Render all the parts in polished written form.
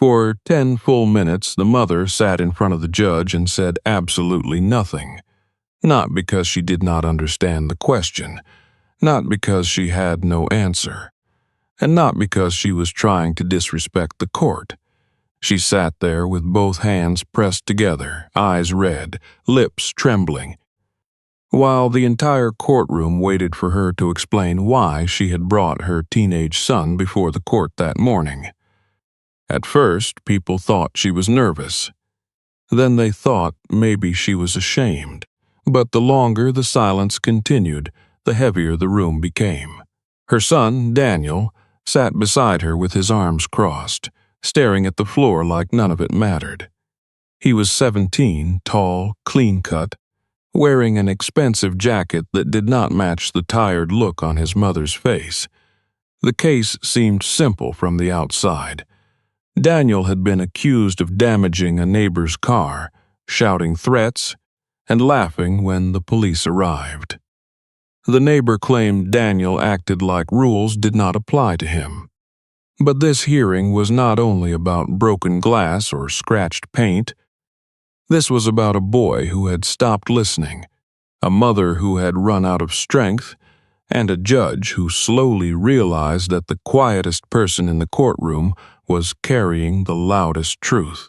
For 10 full minutes, the mother sat in front of the judge and said absolutely nothing. Not because she did not understand the question, not because she had no answer, and not because she was trying to disrespect the court. She sat there with both hands pressed together, eyes red, lips trembling, while the entire courtroom waited for her to explain why she had brought her teenage son before the court that morning. At first, people thought she was nervous. Then they thought maybe she was ashamed. But the longer the silence continued, the heavier the room became. Her son, Daniel, sat beside her with his arms crossed, staring at the floor like none of it mattered. He was 17, tall, clean-cut, wearing an expensive jacket that did not match the tired look on his mother's face. The case seemed simple from the outside. Daniel had been accused of damaging a neighbor's car, shouting threats, and laughing when the police arrived. The neighbor claimed Daniel acted like rules did not apply to him. But this hearing was not only about broken glass or scratched paint. This was about a boy who had stopped listening, a mother who had run out of strength, and a judge who slowly realized that the quietest person in the courtroom was carrying the loudest truth.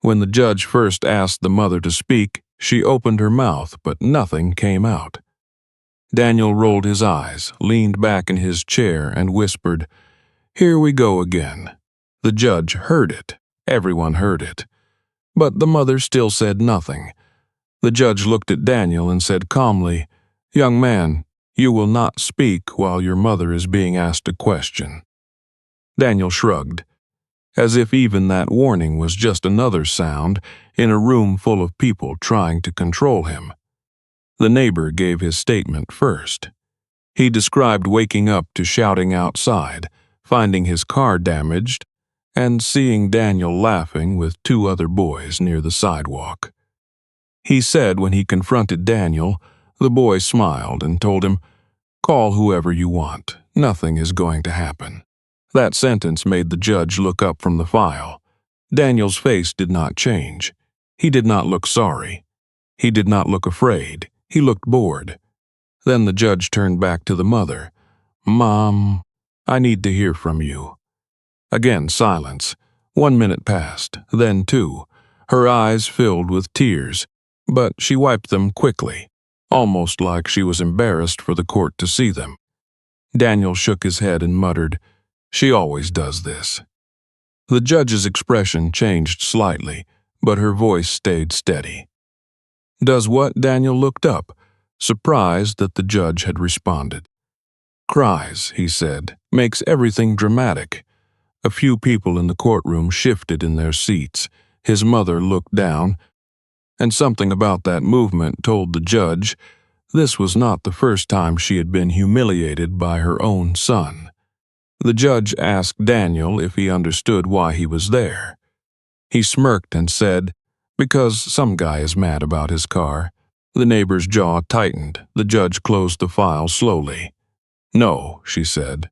When the judge first asked the mother to speak, she opened her mouth, but nothing came out. Daniel rolled his eyes, leaned back in his chair, and whispered, "Here we go again." The judge heard it. Everyone heard it. But the mother still said nothing. The judge looked at Daniel and said calmly, "Young man, you will not speak while your mother is being asked a question." Daniel shrugged, as if even that warning was just another sound in a room full of people trying to control him. The neighbor gave his statement first. He described waking up to shouting outside, finding his car damaged, and seeing Daniel laughing with 2 other boys near the sidewalk. He said when he confronted Daniel, the boy smiled and told him, "Call whoever you want. Nothing is going to happen." That sentence made the judge look up from the file. Daniel's face did not change. He did not look sorry. He did not look afraid. He looked bored. Then the judge turned back to the mother. "Mom, I need to hear from you." Again, silence. 1 minute passed, then 2. Her eyes filled with tears, but she wiped them quickly, almost like she was embarrassed for the court to see them. Daniel shook his head and muttered, "She always does this." The judge's expression changed slightly, but her voice stayed steady. "Does what?" Daniel looked up, surprised that the judge had responded. "Cries," he said, "makes everything dramatic." A few people in the courtroom shifted in their seats. His mother looked down, and something about that movement told the judge this was not the first time she had been humiliated by her own son. The judge asked Daniel if he understood why he was there. He smirked and said, "Because some guy is mad about his car." The neighbor's jaw tightened. The judge closed the file slowly. "No," she said.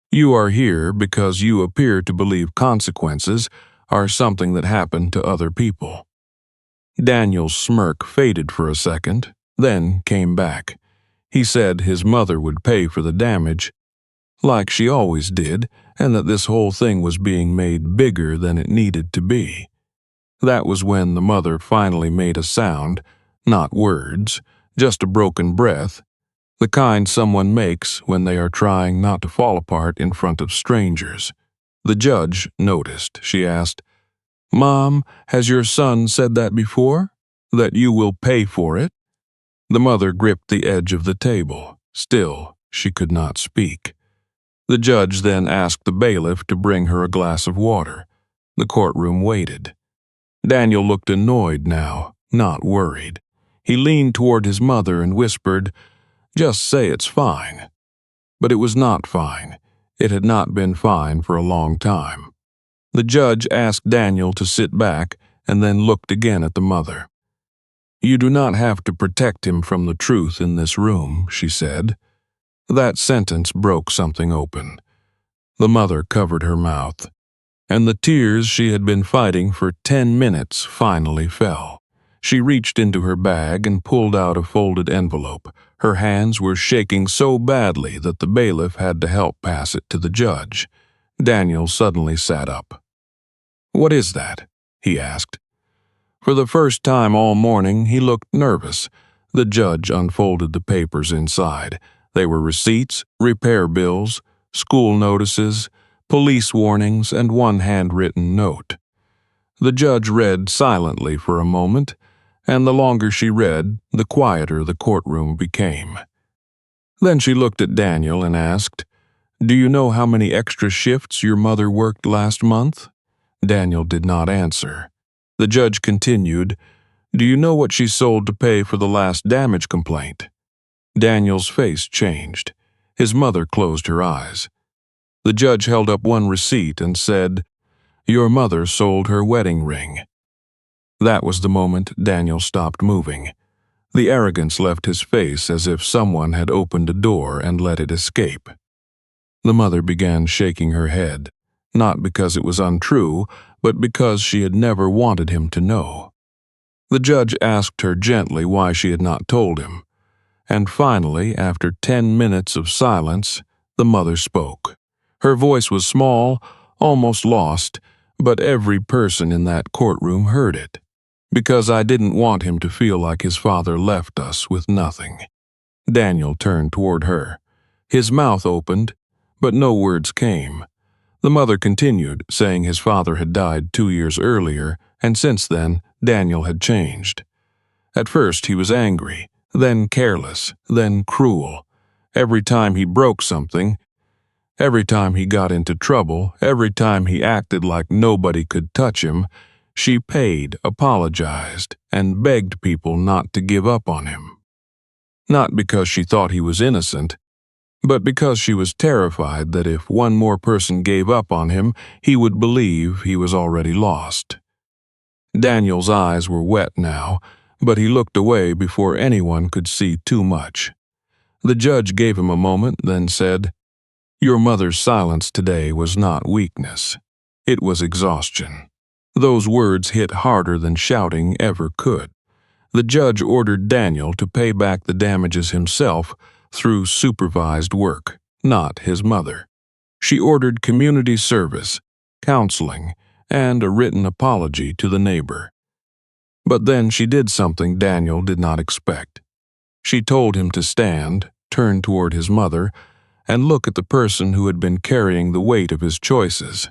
"You are here because you appear to believe consequences are something that happened to other people." Daniel's smirk faded for a second, then came back. He said his mother would pay for the damage, like she always did, and that this whole thing was being made bigger than it needed to be. That was when the mother finally made a sound, not words, just a broken breath, the kind someone makes when they are trying not to fall apart in front of strangers. The judge noticed. She asked, "Mom, has your son said that before? That you will pay for it?" The mother gripped the edge of the table. Still, she could not speak. The judge then asked the bailiff to bring her a glass of water. The courtroom waited. Daniel looked annoyed now, not worried. He leaned toward his mother and whispered, "Just say it's fine." But it was not fine. It had not been fine for a long time. The judge asked Daniel to sit back and then looked again at the mother. "You do not have to protect him from the truth in this room," she said. That sentence broke something open. The mother covered her mouth. and the tears she had been fighting for 10 minutes finally fell. She reached into her bag and pulled out a folded envelope. Her hands were shaking so badly that the bailiff had to help pass it to the judge. Daniel suddenly sat up. "What is that?" he asked. For the first time all morning, he looked nervous. The judge unfolded the papers inside. They were receipts, repair bills, school notices, police warnings, and one handwritten note. The judge read silently for a moment, and the longer she read, the quieter the courtroom became. Then she looked at Daniel and asked, "Do you know how many extra shifts your mother worked last month?" Daniel did not answer. The judge continued, "Do you know what she sold to pay for the last damage complaint?" Daniel's face changed. His mother closed her eyes. The judge held up one receipt and said, "Your mother sold her wedding ring." That was the moment Daniel stopped moving. The arrogance left his face as if someone had opened a door and let it escape. The mother began shaking her head, not because it was untrue, but because she had never wanted him to know. The judge asked her gently why she had not told him, and finally, after 10 minutes of silence, the mother spoke. Her voice was small, almost lost, but every person in that courtroom heard it. "Because I didn't want him to feel like his father left us with nothing." Daniel turned toward her. His mouth opened, but no words came. The mother continued, saying his father had died 2 years earlier, and since then, Daniel had changed. At first he was angry, then careless, then cruel. Every time he broke something, every time he got into trouble, every time he acted like nobody could touch him, she paid, apologized, and begged people not to give up on him. Not because she thought he was innocent, but because she was terrified that if one more person gave up on him, he would believe he was already lost. Daniel's eyes were wet now, but he looked away before anyone could see too much. The judge gave him a moment, then said, "Your mother's silence today was not weakness. It was exhaustion." Those words hit harder than shouting ever could. The judge ordered Daniel to pay back the damages himself through supervised work, not his mother. She ordered community service, counseling, and a written apology to the neighbor. But then she did something Daniel did not expect. She told him to stand, turn toward his mother, and look at the person who had been carrying the weight of his choices.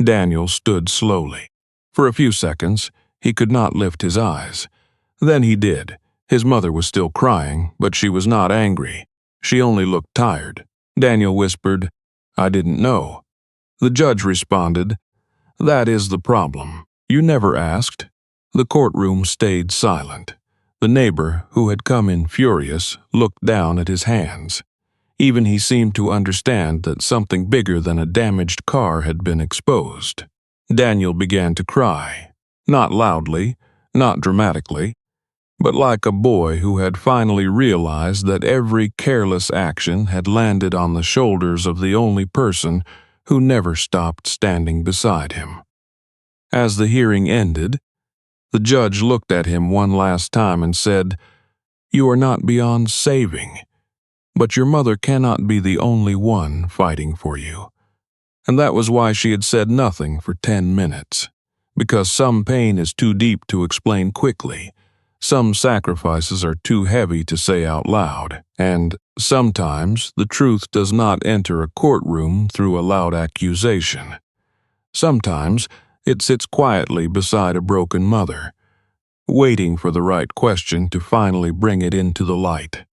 Daniel stood slowly. For a few seconds, he could not lift his eyes. Then he did. His mother was still crying, but she was not angry. She only looked tired. Daniel whispered, "I didn't know." The judge responded, "That is the problem. You never asked." The courtroom stayed silent. The neighbor, who had come in furious, looked down at his hands. Even he seemed to understand that something bigger than a damaged car had been exposed. Daniel began to cry, not loudly, not dramatically, but like a boy who had finally realized that every careless action had landed on the shoulders of the only person who never stopped standing beside him. As the hearing ended, the judge looked at him one last time and said, "You are not beyond saving, but your mother cannot be the only one fighting for you." And that was why she had said nothing for 10 minutes, because some pain is too deep to explain quickly. Some sacrifices are too heavy to say out loud, and sometimes the truth does not enter a courtroom through a loud accusation. Sometimes it sits quietly beside a broken mother, waiting for the right question to finally bring it into the light.